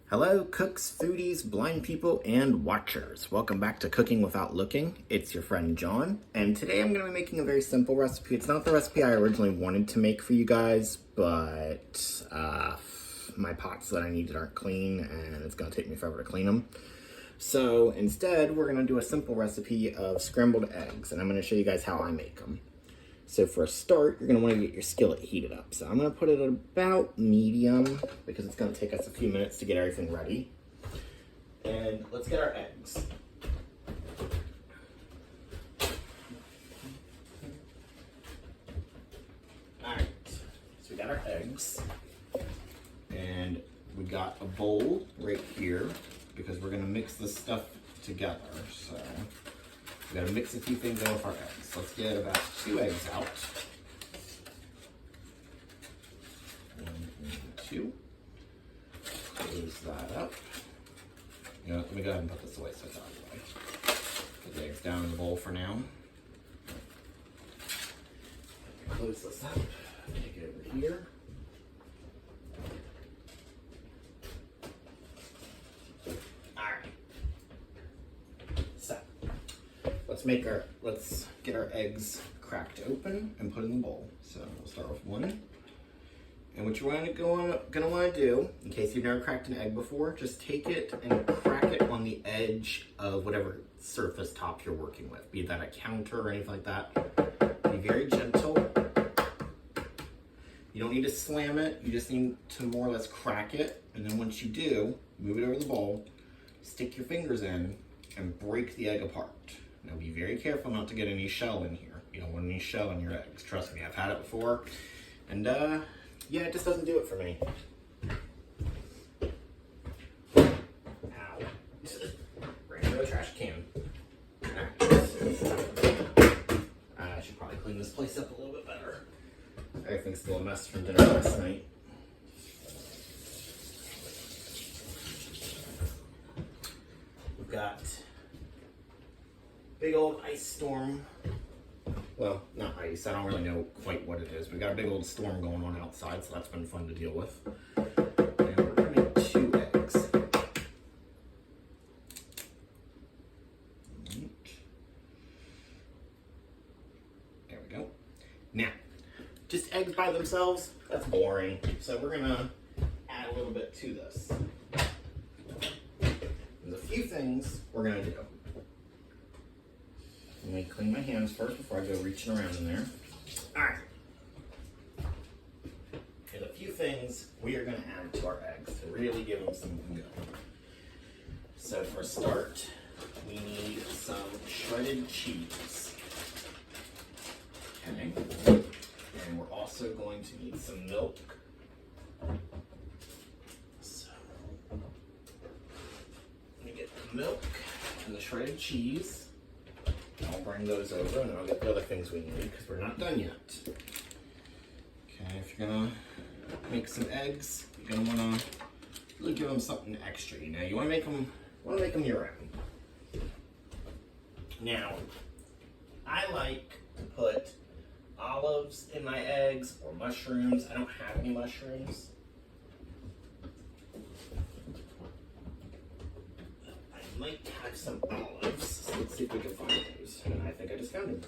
Hello, cooks, foodies, blind people, and watchers. Welcome back to Cooking Without Looking. It's your friend John, and today I'm going to be making a very simple recipe. It's not the recipe I originally wanted to make for you guys, but my pots that I needed aren't clean, and it's going to take me forever to clean them. So instead, we're going to do a simple recipe of scrambled eggs, and I'm going to show you guys how I make them. So for a start, you're going to want to get your skillet heated up. So I'm going to put it at about medium because it's going to take us a few minutes to get everything ready. And let's get our eggs. Alright, so we got our eggs. And we got a bowl right here because we're going to mix this stuff together. So we got to mix a few things in with our eggs. Let's get about 2 eggs out. 1 and 2. Close that up. You know, let me go ahead and put this away so it's out of the way. Put the eggs down in the bowl for now. Close this up. Take it over here. Let's get our eggs cracked open and put in the bowl. So we'll start with 1. And what you're gonna want to do, in case you've never cracked an egg before, just take it and crack it on the edge of whatever surface top you're working with, be that a counter or anything like that. Be very gentle. You don't need to slam it, you just need to more or less crack it. And then once you do, move it over the bowl, stick your fingers in, and break the egg apart. Now be very careful not to get any shell in here. You don't want any shell in your eggs. Trust me, I've had it before. And yeah, it just doesn't do it for me. Ow. Ran into a trash can. I should probably clean this place up a little bit better. Everything's still a mess from dinner last night. We've got big old ice storm. Well, not ice, I don't really know quite what it is. We got a big old storm going on outside, so that's been fun to deal with. And we're gonna make 2 eggs. There we go. Now, just eggs by themselves, that's boring. So we're gonna add a little bit to this. There's a few things we're gonna do. Let me clean my hands first before I go reaching around in there. Alright. There's a few things we are going to add to our eggs to really give them something good. So for a start, we need some shredded cheese. Okay. And we're also going to need some milk. So, let me get the milk and the shredded cheese. I'll bring those over and I'll get the other things we need because we're not done yet. Okay, if you're gonna make some eggs, you're gonna wanna really give them something extra. You know, you wanna make them your own. Now, I like to put olives in my eggs or mushrooms. I don't have any mushrooms. I might have some olives, so let's see if we can find those. And I think I just found them.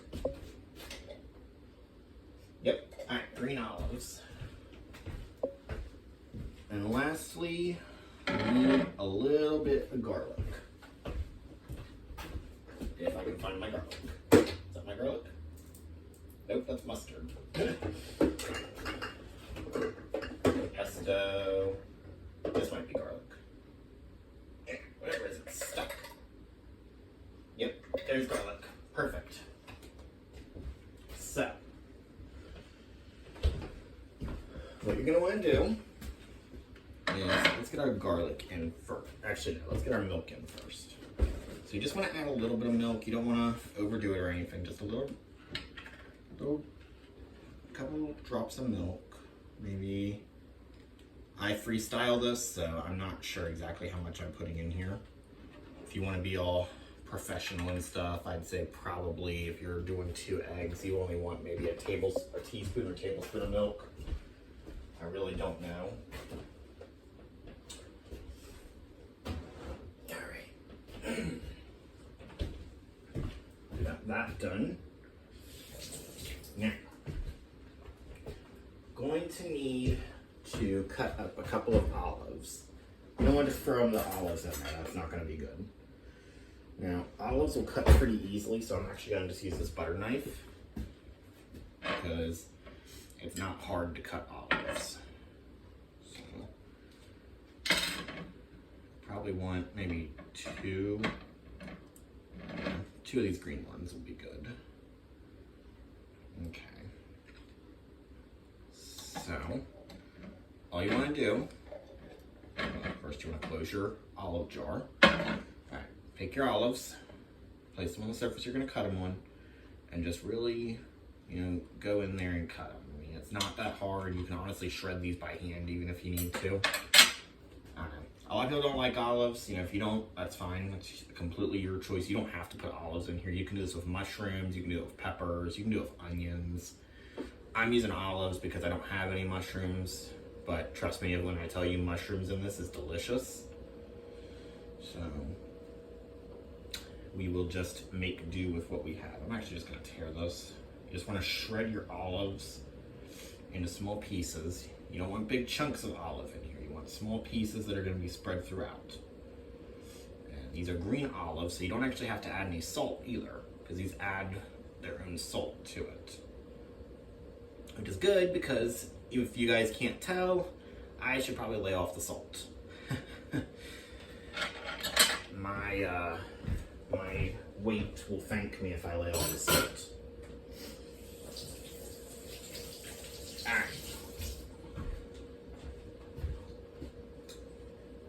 Yep, alright, green olives. And lastly, we need a little bit of garlic. If I can find my garlic. Is that my garlic? Nope, that's mustard. Pesto. This might be garlic. Whatever it is, it's stuck. Yep, there's garlic. Perfect. So, what you're gonna want to do is let's get our garlic in first. Actually, no, let's get our milk in first. So you just want to add a little bit of milk. You don't want to overdo it or anything. Just a little couple drops of milk. Maybe. I freestyle this, so I'm not sure exactly how much I'm putting in here. If you want to be all professional and stuff, I'd say probably if you're doing 2 eggs, you only want maybe a teaspoon or tablespoon of milk. I really don't know. half done. Now, going to need to cut up a couple of olives. You don't want to throw the olives in there, that's not going to be good. Now, olives will cut pretty easily, so I'm actually going to just use this butter knife because it's not hard to cut olives. So, probably want maybe two of these green ones will be good. Okay. So, all you want to do, first you want to close your olive jar. Alright, take your olives, place them on the surface you're going to cut them on, and just really, go in there and cut them. I mean, it's not that hard. You can honestly shred these by hand even if you need to. I don't know. A lot of people don't like olives. If you don't, that's fine. That's completely your choice. You don't have to put olives in here. You can do this with mushrooms. You can do it with peppers. You can do it with onions. I'm using olives because I don't have any mushrooms. But trust me when I tell you mushrooms in this is delicious. So we will just make do with what we have. I'm actually just going to tear this. You just want to shred your olives into small pieces. You don't want big chunks of olive in here. You want small pieces that are going to be spread throughout. And these are green olives, so you don't actually have to add any salt either, because these add their own salt to it. Which is good, because if you guys can't tell, I should probably lay off the salt. My weight will thank me if I lay off the salt. Alright.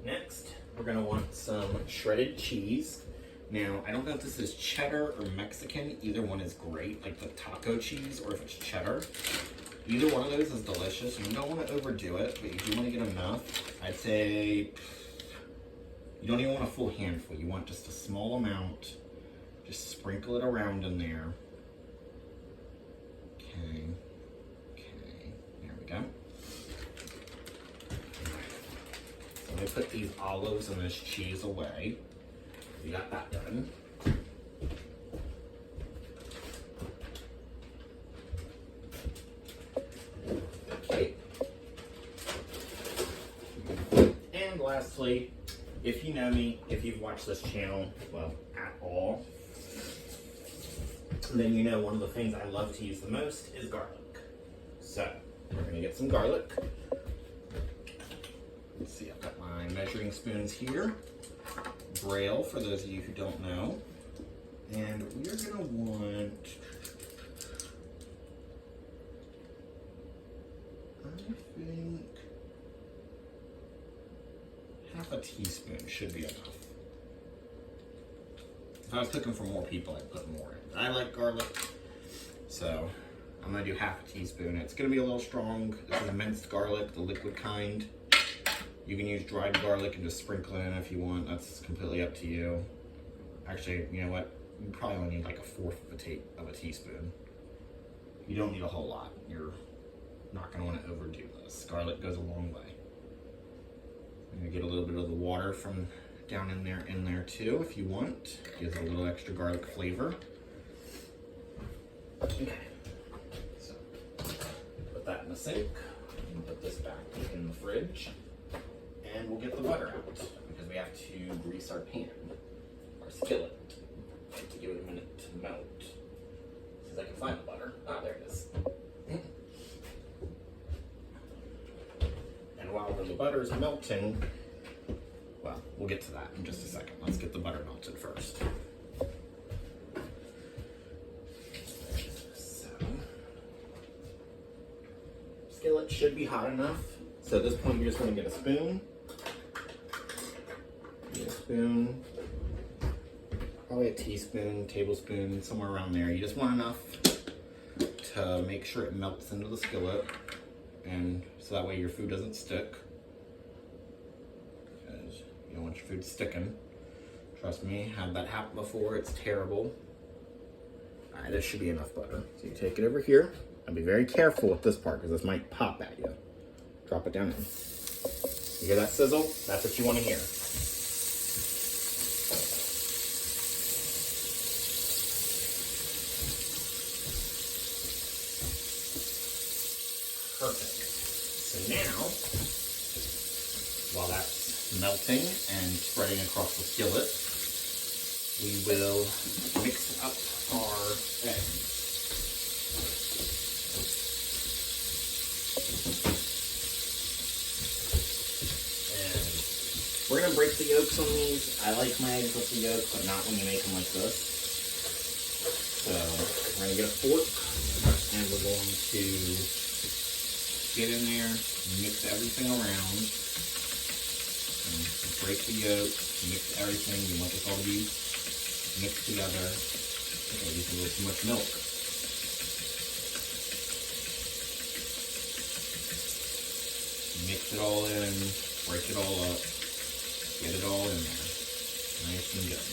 Next, we're going to want some shredded cheese. Now, I don't know if this is cheddar or Mexican. Either one is great, like the taco cheese, or if it's cheddar. Either one of those is delicious. You don't want to overdo it, but you do want to get enough. I'd say you don't even want a full handful. You want just a small amount. Just sprinkle it around in there. Okay. There we go. So let me put these olives and this cheese away. We got that done. Okay. And lastly, if you know me, if you've watched this channel, well, at all, then you know one of the things I love to use the most is garlic. So, we're going to get some garlic. Let's see, I've got my measuring spoons here. Braille, for those of you who don't know. And we're going to want, I think, half a teaspoon should be enough. If I was cooking for more people, I'd put more in. I like garlic, so I'm going to do half a teaspoon. It's going to be a little strong. This is minced garlic, the liquid kind. You can use dried garlic and just sprinkle it in if you want. That's completely up to you. Actually, you know what? You probably only need like a fourth of a teaspoon. You don't need a whole lot. You're not going to want to overdo this. Garlic goes a long way. I'm going to get a little bit of the water from down in there too if you want. Gives a little extra garlic flavor. Okay. So, put that in the sink. And put this back in the fridge. And we'll get the butter out because we have to grease our pan, our skillet, to give it a minute to melt. See if I can find the butter. Ah, there it is. And while the butter is melting, well, we'll get to that in just a second. Let's get the butter melted first. So, skillet should be hot enough. So at this point, you're just going to get a spoon. Probably a teaspoon, tablespoon, somewhere around there. You just want enough to make sure it melts into the skillet, and so that way your food doesn't stick. Because you don't want your food sticking. Trust me, had that happen before. It's terrible. All right, this should be enough butter. So you take it over here. And be very careful with this part because this might pop at you. Drop it down in. You hear that sizzle? That's what you want to hear. now, while that's melting and spreading across the skillet, we will mix up our eggs. And we're going to break the yolks on these. I like my eggs with the yolk, but not when you make them like this. So we're going to get a fork, and we're going to get in there, mix everything around, and break the yolk, mix everything. You want this all to be mixed together. Okay, use a little too much milk. Mix it all in, break it all up, get it all in there, nice and good.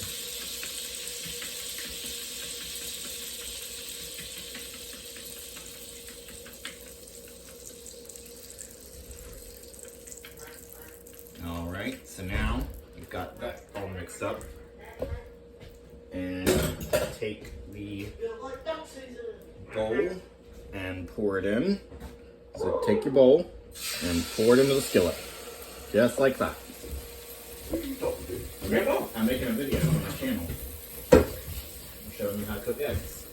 All right, so now you've got that all mixed up, and take the bowl and pour it in. So take your bowl and pour it into the skillet, just like that. I'm making a video on my channel. I'm showing you how to cook eggs.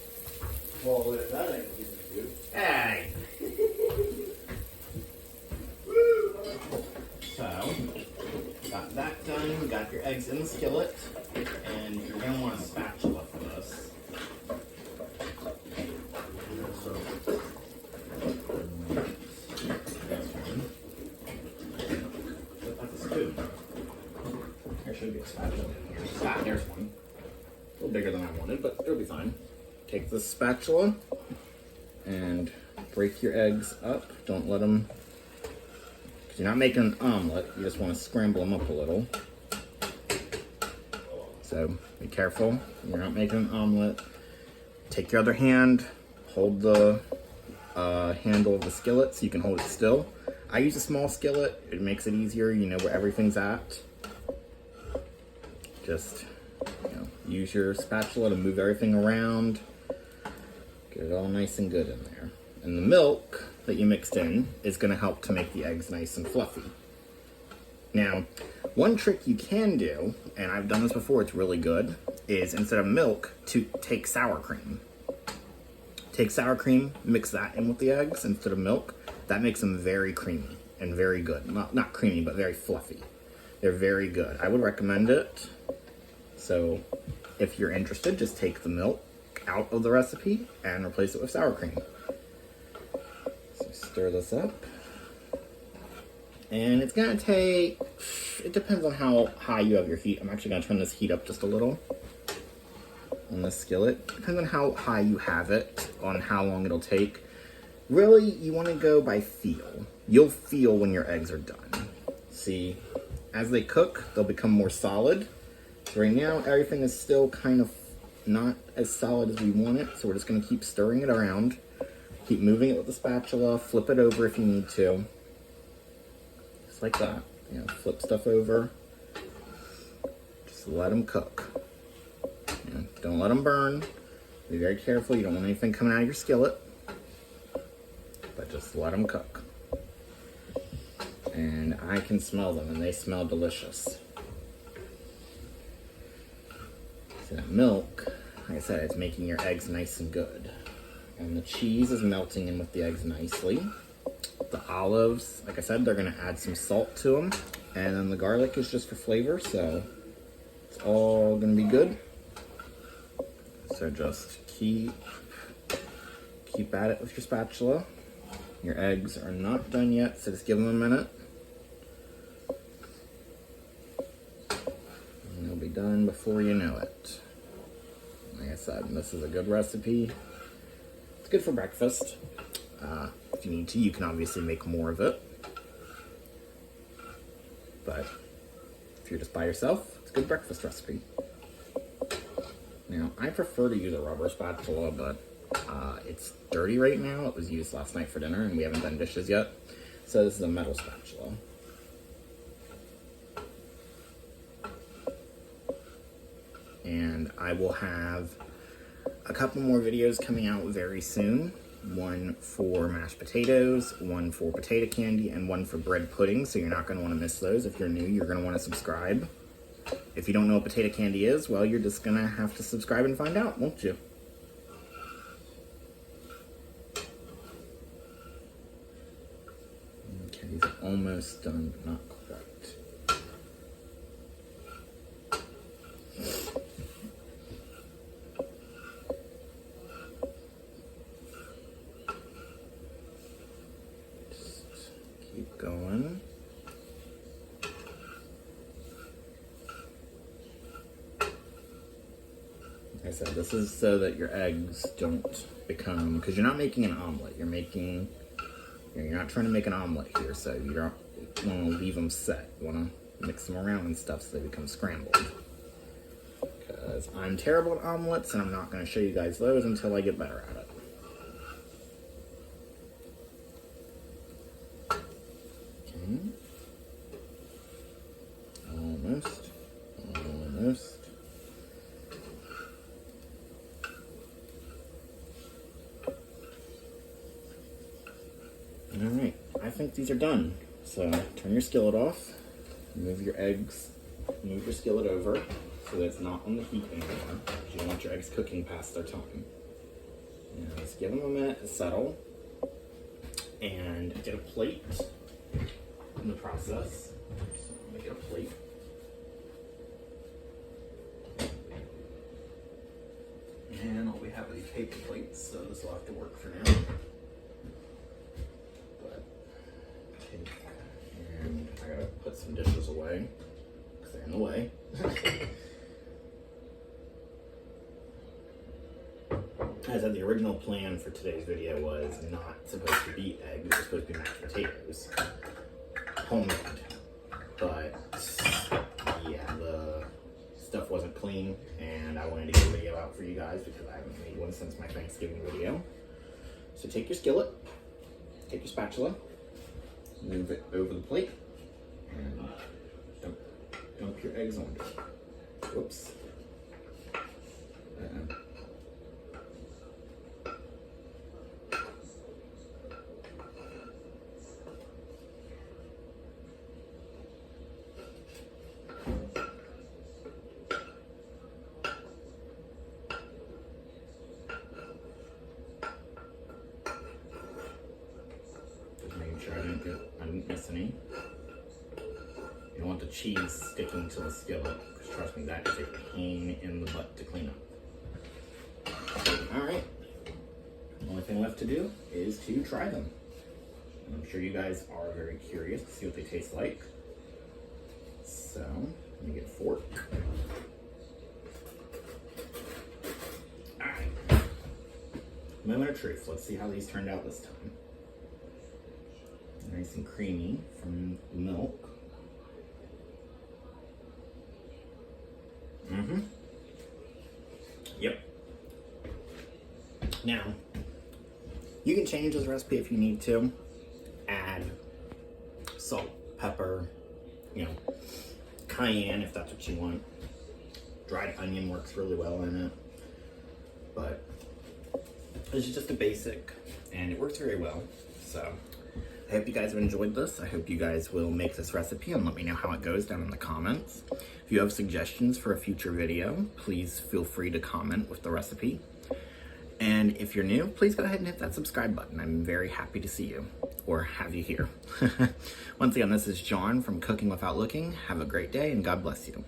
Well, that ain't good. Hey! So, got that done, got your eggs in the skillet, and you're going to want a spatula for this. That's a spoon. There should be a spatula in here. Ah, there's one. A little bigger than I wanted, but it'll be fine. Take the spatula and break your eggs up. Don't let them... You're not making an omelet, you just want to scramble them up a little. So be careful, you're not making an omelet. Take your other hand, hold the handle of the skillet so you can hold it still. I use a small skillet, it makes it easier, you know where everything's at. Just, use your spatula to move everything around. Get it all nice and good in there. And the milk that you mixed in is going to help to make the eggs nice and fluffy. Now, one trick you can do, and I've done this before, it's really good, is instead of milk, to take sour cream. Take sour cream, mix that in with the eggs instead of milk. That makes them very creamy and very good. Not creamy, but very fluffy. They're very good. I would recommend it. So, if you're interested, just take the milk out of the recipe and replace it with sour cream. Stir this up, and it's gonna take, it depends on how high you have your heat. I'm actually gonna turn this heat up just a little on this skillet. Depends on how high you have it, on how long it'll take. Really, you want to go by feel. You'll feel when your eggs are done. See, as they cook, they'll become more solid. So right now, everything is still kind of not as solid as we want it, so we're just gonna keep stirring it around. Keep moving it with the spatula, flip it over if you need to. Just like that. Flip stuff over. Just let them cook. Don't let them burn. Be very careful. You don't want anything coming out of your skillet. But just let them cook. And I can smell them, and they smell delicious. So that milk, like I said, it's making your eggs nice and good. And the cheese is melting in with the eggs nicely. The olives, like I said, they're going to add some salt to them. And then the garlic is just for flavor, so it's all going to be good. So just keep at it with your spatula. Your eggs are not done yet, so just give them a minute. And they'll be done before you know it. Like I said, this is a good recipe. It's good for breakfast. If you need to, you can obviously make more of it. But if you're just by yourself, it's a good breakfast recipe. Now, I prefer to use a rubber spatula, but it's dirty right now. It was used last night for dinner, and we haven't done dishes yet. So this is a metal spatula. And I will have a couple more videos coming out very soon one for mashed potatoes, one for potato candy, and one for bread pudding. So you're not going to want to miss those. If you're new, you're going to want to subscribe. If you don't know what potato candy is, well, you're just going to have to subscribe and find out, won't you? Okay, these are almost done, but not quite. Keep going. Like I said, this is so that your eggs don't become, because you're not making an omelet. You're not trying to make an omelet here, so you don't want to leave them set. You want to mix them around and stuff so they become scrambled. Because I'm terrible at omelets, and I'm not going to show you guys those until I get better at it. Almost. Alright, I think these are done. So turn your skillet off, move your skillet over so that it's not on the heat anymore. You don't want your eggs cooking past their time. And just give them a minute to settle. And get a plate in the process. So I'm gonna get a plate. And all we have are these paper plates, so this will have to work for now. But and I gotta put some dishes away because they're in the way. As I said, the original plan for today's video was not supposed to be eggs, it was supposed to be mashed potatoes. Homemade. But yeah, the stuff wasn't clean and I wanted to get a video out for you guys because I haven't made one since my Thanksgiving video. So take your skillet, take your spatula, move it over the plate, and dump your eggs on it. Whoops. I didn't miss any. You don't want the cheese sticking to the skillet, because trust me, that is a pain in the butt to clean up. Alright, the only thing left to do is to try them. And I'm sure you guys are very curious to see what they taste like. So, let me get a fork. Alright, moment of truth. Let's see how these turned out this time. Nice and creamy from the milk. Yep. Now, you can change this recipe if you need to. Add salt, pepper, cayenne if that's what you want. Dried onion works really well in it. But this is just a basic, and it works very well. So, I hope you guys have enjoyed this. I hope you guys will make this recipe and let me know how it goes down in the comments. If you have suggestions for a future video, please feel free to comment with the recipe. And if you're new, please go ahead and hit that subscribe button. I'm very happy to see you, or have you here. Once again, this is John from Cooking Without Looking. Have a great day and God bless you.